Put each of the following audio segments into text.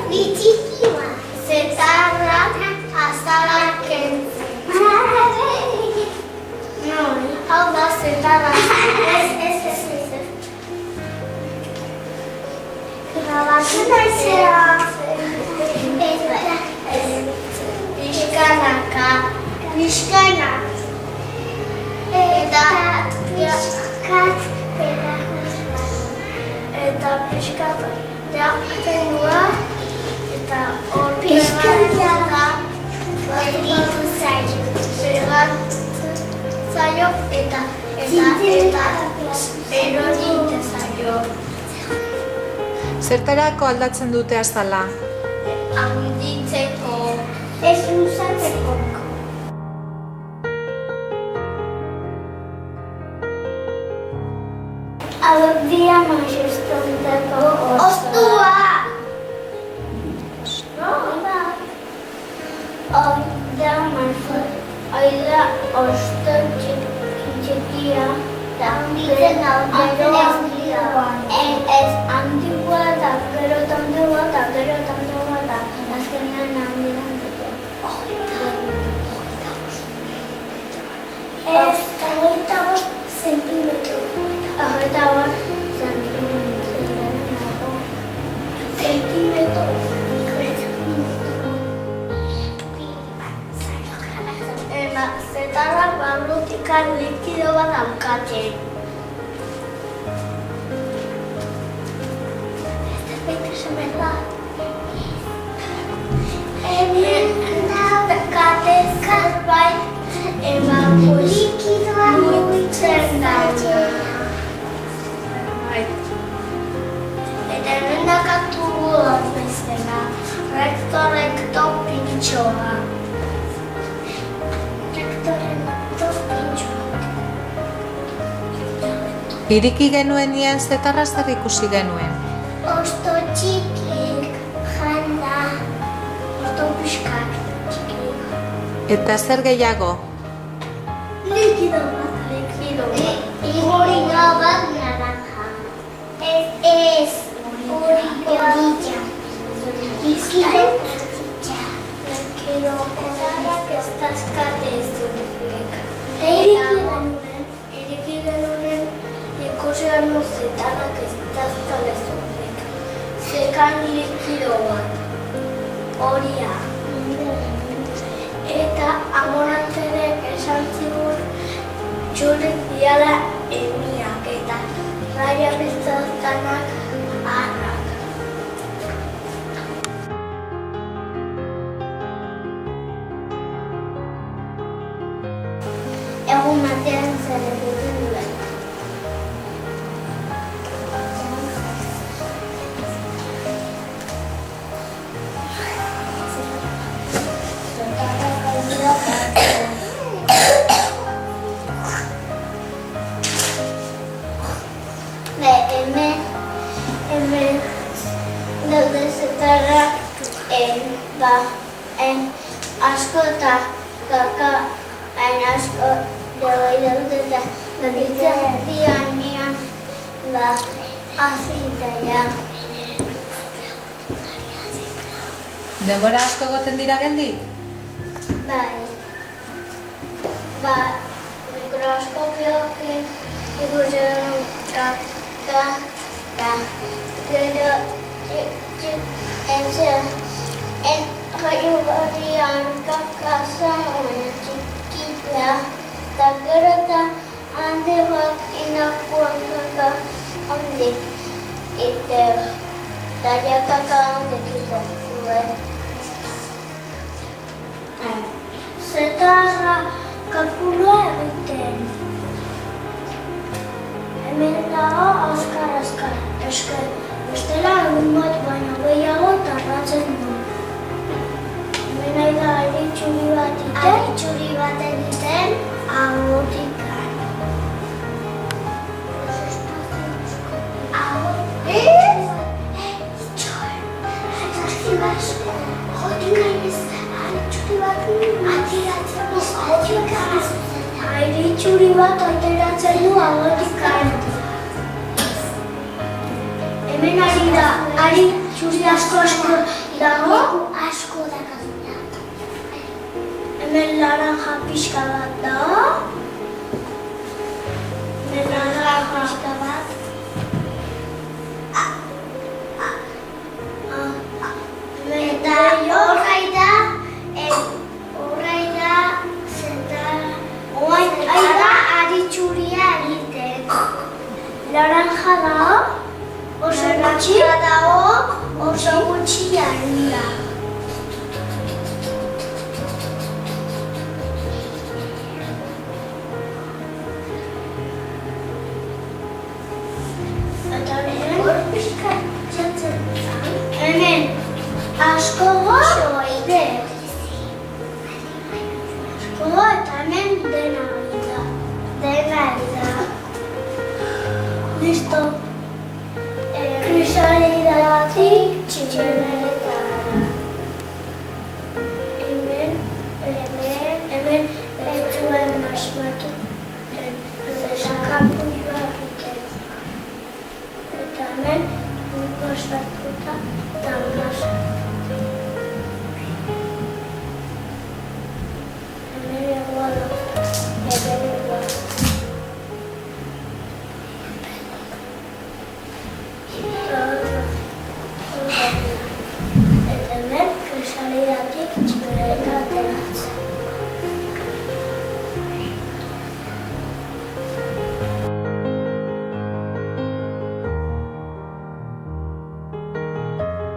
bitxiki bai. Zetarrak azalak kentzen. Hau da zetarrak. Ez. Grabatu naizea. Pixkanaka. Eta pixkat teaktenua eta hor pegatu zaio eta erorite zaio. Zertarako aldatzen dute azala? Handitzeko. Ez luzatzeko. Hauek dira maixestondako ostua! Oida osto txikia da handitzen ez handigua da gero handigua da azkenean handitzen dute. Ez 25 zentimetro. 25 zentimetro. Zetarrak barrutikan likido bat daukate. Hemen daukate zerbait likidoa mugitzen da. Eta hemen daukatu bat bezala, recto pintxoa. Iriki genuenean zetarra zer ikusi genuen? Osto txikik, janda, osto pixkak txikik. Eta zer gehiago? Likido bat. Likido bat naranja. Ez. Orilla. Likido zaharrak ez dazkate zuek. Iriki genunen ikusean zetarrak ez dazkate zuek. Zekan likido bat. Horia. Eta amonantzerek esan zigur txurik diala emiak eta raia bezaztanak arrak. Egun batean zer egiten duen. Hemen daude zetarrak asko eta kaka asko daude eta gabitzen dianean azitaia. Denbora asko egoten dira geldi? Bai. Mikroskopioak ikusten gero jaio berrian kakazan txikia eta gero eta handi bat inakuan kaka handik eta daia kaka handik izan. Zetarra kalkulua egiten. Hemen dago azkar. Bestela egun bat baino gehiago tardatzen du. Hemen nahi da aritxuri bat egiten ahotikan. Aritxuri bat ateratzen du ahotikan. Hemen ari da, aritxuri asko dago, asko dakazula. Hemen laranja pixka bat dago. Hemen laranja pixka bat. Eta horrai da aritxuria egiten. Laranja dago, oso gutxi jarria. Eta hemen asko goxo ide. Asko eta hemen dena da. Listo. Krisalidatik tximeletara. Hemen zuen asmatu. Kapulua egiten. Eta hemen gozatuta tangaza. Hemen egoa. Eta hemen krisalidatik tximeleta ateratzen.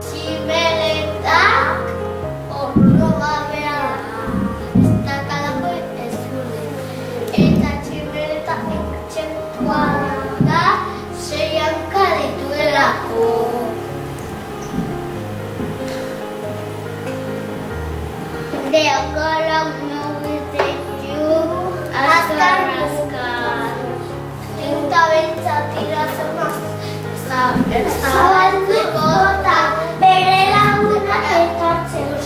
Tximeletak orro babea ez dakalako ez zure. Eta tximeleta etxekoa da 6 hanka dituelako. They are gonna with you azkar. Tinta beltza tiratzen zabaltzeko eta bere lagunak etortzeko.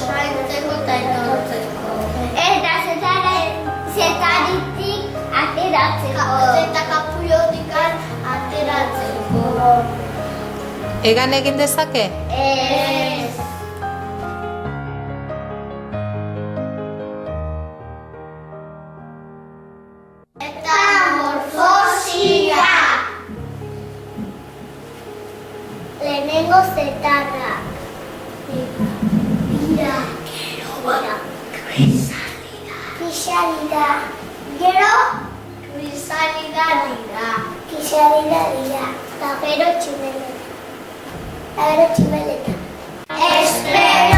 Eta zetaritik ateratzeko. Eta kapullotik ateratzeko. Egan egin dezake? Ez. Eta morfosia. Lehenengo zetarrak. Dira. Krisalida. Gero? Krisalida dira. Eta gero tximeleta. Espero.